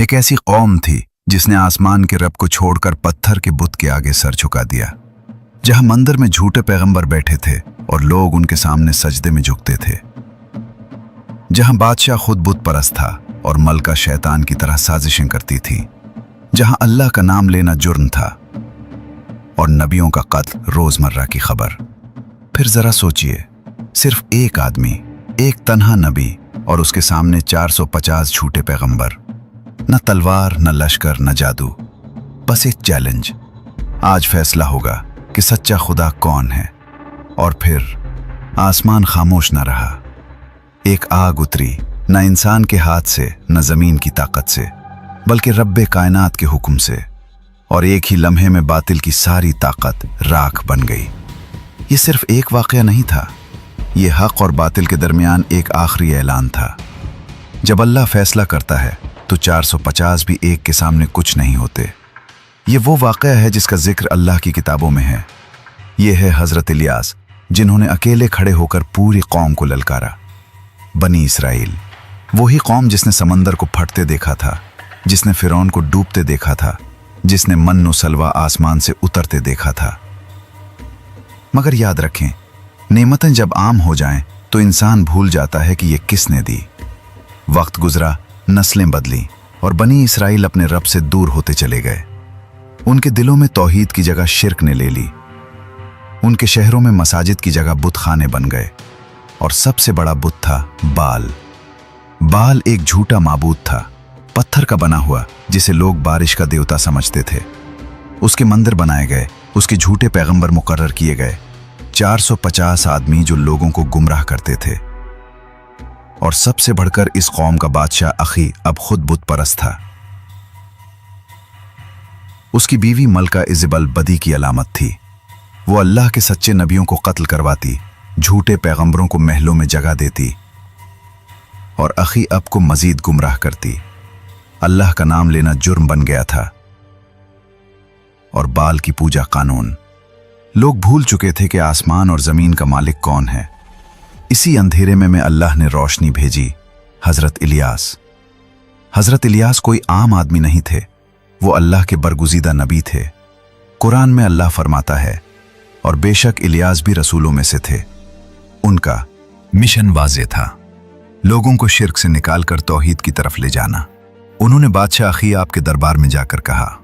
एक ऐसी कौम थी जिसने आसमान के रब को छोड़कर पत्थर के बुत के आगे सर झुका दिया। जहां मंदिर में झूठे पैगंबर बैठे थे और लोग उनके सामने सजदे में झुकते थे। जहां बादशाह खुद बुत परस्त था और मलका शैतान की तरह साजिशें करती थी। जहां अल्लाह का नाम लेना जुर्म था और नबियों का कत्ल रोजमर्रा की खबर। फिर जरा सोचिए, सिर्फ एक आदमी, एक तन्हा नबी और उसके सामने 450 झूठे पैगंबर। न तलवार, न लश्कर, न जादू, बस एक चैलेंज। आज फैसला होगा कि सच्चा खुदा कौन है। और फिर आसमान खामोश न रहा। एक आग उतरी, न इंसान के हाथ से, न जमीन की ताकत से, बल्कि रब्बे कायनात के हुक्म से। और एक ही लम्हे में बातिल की सारी ताकत राख बन गई। ये सिर्फ एक वाकया नहीं था, ये हक और बातिल के दरमियान एक आखिरी ऐलान था। जब अल्लाह फैसला करता है तो 450 भी एक के सामने कुछ नहीं होते। ये वो वाकया है जिसका जिक्र अल्लाह की किताबों में है। ये है हजरत इलियास, जिन्होंने अकेले खड़े होकर पूरी कौम को ललकारा। बनी इसराइल, वही कौम जिसने समंदर को फटते देखा था, जिसने फिरौन को डूबते देखा था, जिसने मन्नो सलवा आसमान से उतरते देखा था। मगर याद रखें, नेमतें जब आम हो जाएं तो इंसान भूल जाता है कि ये किसने दी। वक्त गुजरा, नस्लें बदली और बनी इसराइल अपने रब से दूर होते चले गए। उनके दिलों में तौहीद की जगह शिर्क ने ले ली। उनके शहरों में मसाजिद की जगह बुत खाने बन गए। और सबसे बड़ा बुत था बाल। बाल एक झूठा माबूद था, पत्थर का बना हुआ, जिसे लोग बारिश का देवता समझते थे। उसके मंदिर बनाए गए, उसके झूठे पैगंबर मुकर्रर किए गए। 450 आदमी जो लोगों को गुमराह करते थे। और सबसे बढ़कर इस कौम का बादशाह अखी अब खुद बुत परस्त था। उसकी बीवी मलका इज़बल बदी की अलामत थी। वो अल्लाह के सच्चे नबियों को कत्ल करवाती, झूठे पैगंबरों को महलों में जगह देती और अखी अब को मजीद गुमराह करती। अल्लाह का नाम लेना जुर्म बन गया था और बाल की पूजा कानून। लोग भूल चुके थे कि आसमान और जमीन का मालिक कौन है। इसी अंधेरे में अल्लाह ने रोशनी भेजी, हजरत इलियास। हजरत इलियास कोई आम आदमी नहीं थे, वो अल्लाह के बरगुज़ीदा नबी थे। कुरान में अल्लाह फरमाता है, और बेशक इलियास भी रसूलों में से थे। उनका मिशन वाज़े था, लोगों को शिर्क से निकालकर तौहीद की तरफ ले जाना। उन्होंने बादशाह अखी आपके दरबार में जाकर कहा,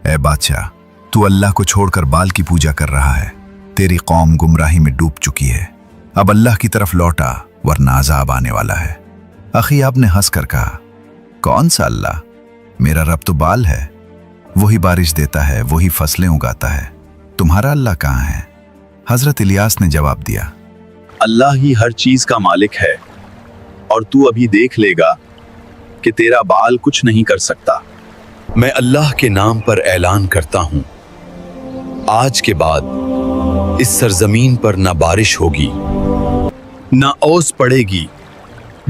ए बादशाह, तू अल्लाह को छोड़कर बाल की पूजा कर रहा है। तेरी कौम गुमराही में डूब चुकी है। अब अल्लाह की तरफ लौटा, वरना अज़ाब आने वाला है। अखी आपने हंसकर कहा, कौन सा अल्लाह? मेरा रब तो बाल है। वही बारिश देता है, वही फसलें उगाता है। तुम्हारा अल्लाह कहाँ है? हजरत इलियास ने जवाब दिया, अल्लाह ही हर चीज का मालिक है और तू अभी देख लेगा कि तेरा बाल कुछ नहीं कर सकता। मैं अल्लाह के नाम पर ऐलान करता हूं, आज के बाद इस सरजमीन पर ना बारिश होगी, ना ओस पड़ेगी,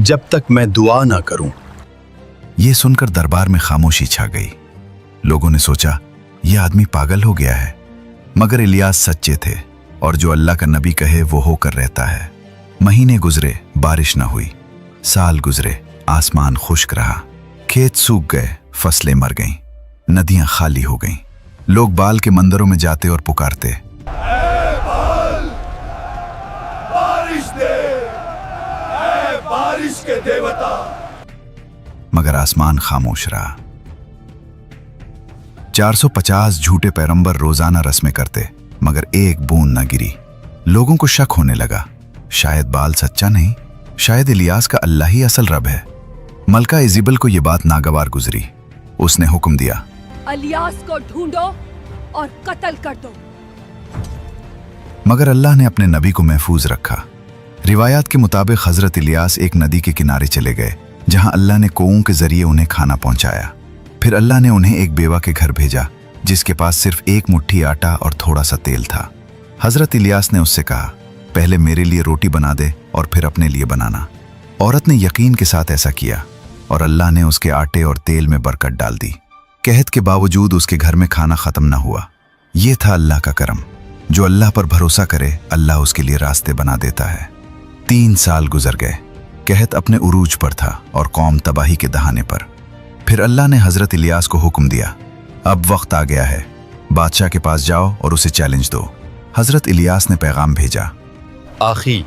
जब तक मैं दुआ ना करूं। ये सुनकर दरबार में खामोशी छा गई। लोगों ने सोचा, यह आदमी पागल हो गया है। मगर इलियास सच्चे थे और जो अल्लाह का नबी कहे वो होकर रहता है। महीने गुजरे, बारिश न हुई। साल गुजरे, आसमान खुश्क रहा। खेत सूख गए, फसलें मर गईं, नदियां खाली हो गईं। लोग बाल के मंदिरों में जाते और पुकारते, ऐ बाल, बारिश दे, ऐ बारिश के देवता। मगर आसमान खामोश रहा। 450 झूठे पैगंबर रोजाना रस्में करते, मगर एक बूंद न गिरी। लोगों को शक होने लगा, शायद बाल सच्चा नहीं, शायद इलियास का अल्लाह ही असल रब है। मलका इज़बल को यह बात नागवार गुजरी। उसने हुक्म दिया, इलियास को ढूंढो और कत्ल कर दो। मगर अल्लाह ने अपने नबी को महफूज रखा। रिवायात के मुताबिक हजरत इलियास एक नदी के किनारे चले गए, जहां अल्लाह ने कौओं के जरिए उन्हें खाना पहुंचाया। फिर अल्लाह ने उन्हें एक बेवा के घर भेजा, जिसके पास सिर्फ एक मुट्ठी आटा और थोड़ा सा तेल था। हजरत इलियास ने उससे कहा, पहले मेरे लिए रोटी बना दे और फिर अपने लिए बनाना। औरत ने यकीन के साथ ऐसा किया और अल्लाह ने उसके आटे और तेल में बरकत डाल दी। कहत के बावजूद उसके घर में खाना खत्म न हुआ। ये था अल्लाह का करम। जो अल्लाह पर भरोसा करे, अल्लाह उसके लिए रास्ते बना देता है। 3 साल गुजर गए। कहत अपने उरूज पर था और कौम तबाही के दहाने पर। फिर अल्लाह ने हजरत इलियास को हुक्म दिया, अब वक्त आ गया है, बादशाह के पास जाओ और उसे चैलेंज दो। हजरत इलियास ने पैगाम भेजा, आखी,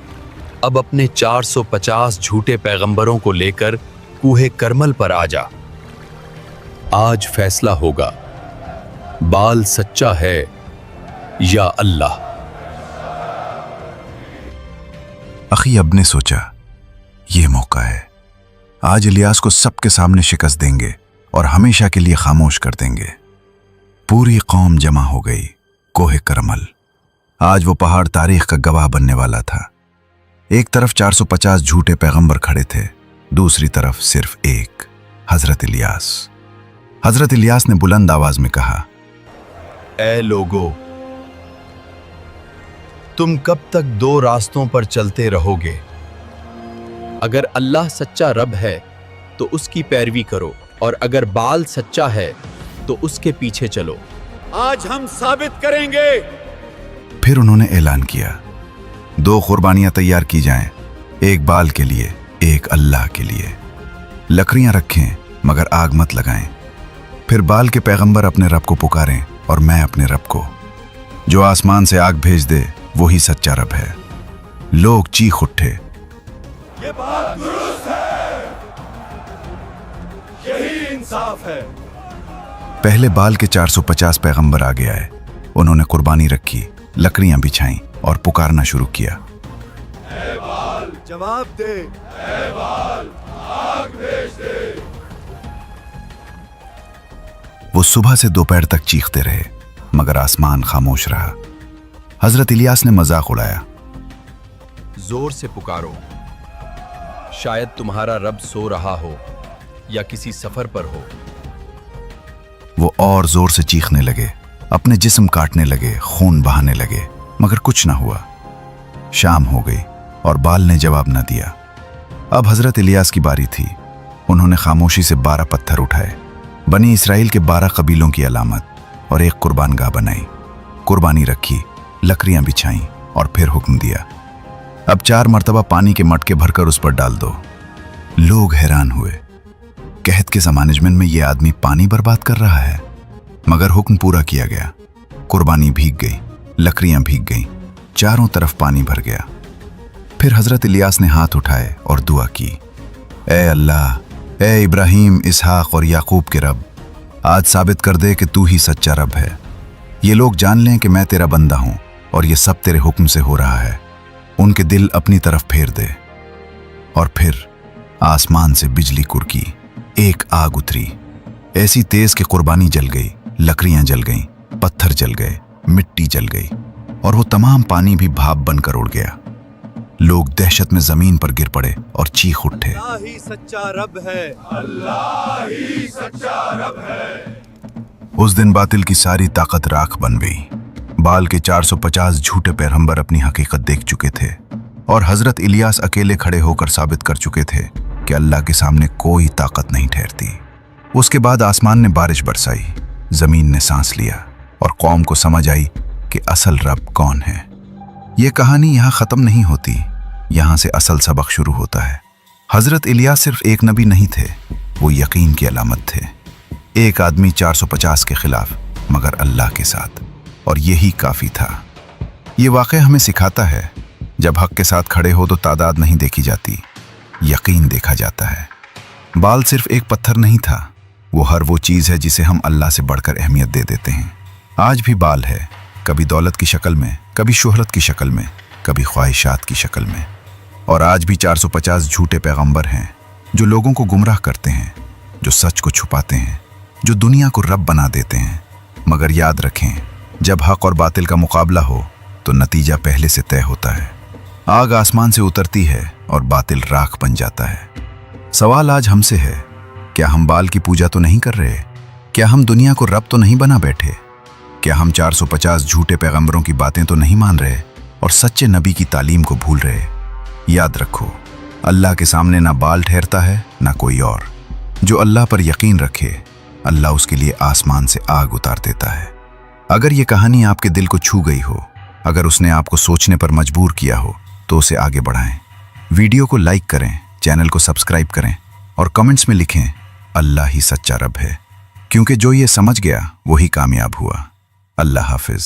अब अपने 450 झूठे पैगंबरों को लेकर कूहे करमल पर आ जा। आज फैसला होगा, बाल सच्चा है या अल्लाह। अखी अब ने सोचा, ये मौका है, आज इलियास को सबके सामने शिकस्त देंगे और हमेशा के लिए खामोश कर देंगे। पूरी कौम जमा हो गई कोहे करमल। आज वो पहाड़ तारीख का गवाह बनने वाला था। एक तरफ 450 झूठे पैगंबर खड़े थे, दूसरी तरफ सिर्फ एक, हजरत इलियास। हजरत इलियास ने बुलंद आवाज में कहा, ए लोगो, तुम कब तक दो रास्तों पर चलते रहोगे? अगर अल्लाह सच्चा रब है तो उसकी पैरवी करो, और अगर बाल सच्चा है तो उसके पीछे चलो। आज हम साबित करेंगे। फिर उन्होंने ऐलान किया, 2 कुर्बानियां तैयार की जाएं, एक बाल के लिए, एक अल्लाह के लिए। लकड़ियां रखें मगर आग मत लगाएं। फिर बाल के पैगंबर अपने रब को पुकारें और मैं अपने रब को। जो आसमान से आग भेज दे वही सच्चा रब है। लोग चीख उठे, ये बात दुरुस्त है, यही इंसाफ है। पहले बाल के 450 पैगंबर आगे आए। उन्होंने कुर्बानी रखी, लकड़ियां बिछाईं और पुकारना शुरू किया, ए बाल जवाब दे, ए बाल आग भेज दे। वो सुबह से दोपहर तक चीखते रहे मगर आसमान खामोश रहा। हजरत इलियास ने मजाक उड़ाया, जोर से पुकारो, शायद तुम्हारा रब सो रहा हो या किसी सफर पर हो। वो और जोर से चीखने लगे, अपने जिस्म काटने लगे, खून बहाने लगे, मगर कुछ ना हुआ। शाम हो गई और बाल ने जवाब न दिया। अब हजरत इलियास की बारी थी। उन्होंने खामोशी से 12 पत्थर उठाए, बनी इसराइल के 12 कबीलों की अलामत, और एक कुर्बानगाह बनाई। कुर्बानी रखी, लकड़ियां बिछाईं और फिर हुक्म दिया, अब 4 मर्तबा पानी के मटके भरकर उस पर डाल दो। लोग हैरान हुए, कहत के मैनेजमेंट में यह आदमी पानी बर्बाद कर रहा है। मगर हुक्म पूरा किया गया। कुर्बानी भीग गई, लकड़ियां भीग गईं, चारों तरफ पानी भर गया। फिर हजरत इलियास ने हाथ उठाए और दुआ की, ए अल्लाह, ए इब्राहिम, इसहाक और याकूब के रब, आज साबित कर दे कि तू ही सच्चा रब है। ये लोग जान लें कि मैं तेरा बंदा हूं और ये सब तेरे हुक्म से हो रहा है। उनके दिल अपनी तरफ फेर दे। और फिर आसमान से बिजली कुरकी, एक आग उतरी, ऐसी तेज कि कुर्बानी जल गई, लकड़ियां जल गईं, पत्थर जल गए, मिट्टी जल गई, और वो तमाम पानी भी भाप बनकर उड़ गया। लोग दहशत में जमीन पर गिर पड़े और चीख उठे, अल्लाह ही सच्चा रब है, अल्लाह ही सच्चा रब है। उस दिन बातिल की सारी ताकत राख बन गई। बाल के 450 झूठे पैगंबर अपनी हकीकत देख चुके थे और हजरत इलियास अकेले खड़े होकर साबित कर चुके थे कि अल्लाह के सामने कोई ताकत नहीं ठहरती। उसके बाद आसमान ने बारिश बरसाई, जमीन ने सांस लिया और कौम को समझ आई कि असल रब कौन है। ये कहानी यहाँ खत्म नहीं होती, यहाँ से असल सबक शुरू होता है। हजरत इलियास सिर्फ एक नबी नहीं थे, वो यकीन की अलामत थे। एक आदमी 450 के खिलाफ मगर अल्लाह के साथ, और यही काफी था। ये वाक़या हमें सिखाता है, जब हक के साथ खड़े हो तो तादाद नहीं देखी जाती, यकीन देखा जाता है। बाल सिर्फ एक पत्थर नहीं था, वो हर वो चीज़ है जिसे हम अल्लाह से बढ़कर अहमियत दे देते हैं। आज भी बाल है, कभी दौलत की शक्ल में, कभी शोहरत की शक्ल में, कभी ख्वाहिशात की शक्ल में। और आज भी 450 झूठे पैगंबर हैं जो लोगों को गुमराह करते हैं, जो सच को छुपाते हैं, जो दुनिया को रब बना देते हैं। मगर याद रखें, जब हक और बातिल का मुकाबला हो तो नतीजा पहले से तय होता है। आग आसमान से उतरती है और बातिल राख बन जाता है। सवाल आज हमसे है, क्या हम बाल की पूजा तो नहीं कर रहे? क्या हम दुनिया को रब तो नहीं बना बैठे? क्या हम 450 झूठे पैगंबरों की बातें तो नहीं मान रहे और सच्चे नबी की तालीम को भूल रहे? याद रखो, अल्लाह के सामने ना बाल ठहरता है ना कोई और। जो अल्लाह पर यकीन रखे, अल्लाह उसके लिए आसमान से आग उतार देता है। अगर ये कहानी आपके दिल को छू गई हो, अगर उसने आपको सोचने पर मजबूर किया हो, तो उसे आगे बढ़ाएं। वीडियो को लाइक करें, चैनल को सब्सक्राइब करें और कमेंट्स में लिखें, अल्लाह ही सच्चा रब है, क्योंकि जो ये समझ गया वही कामयाब हुआ। अल्लाह हाफिज।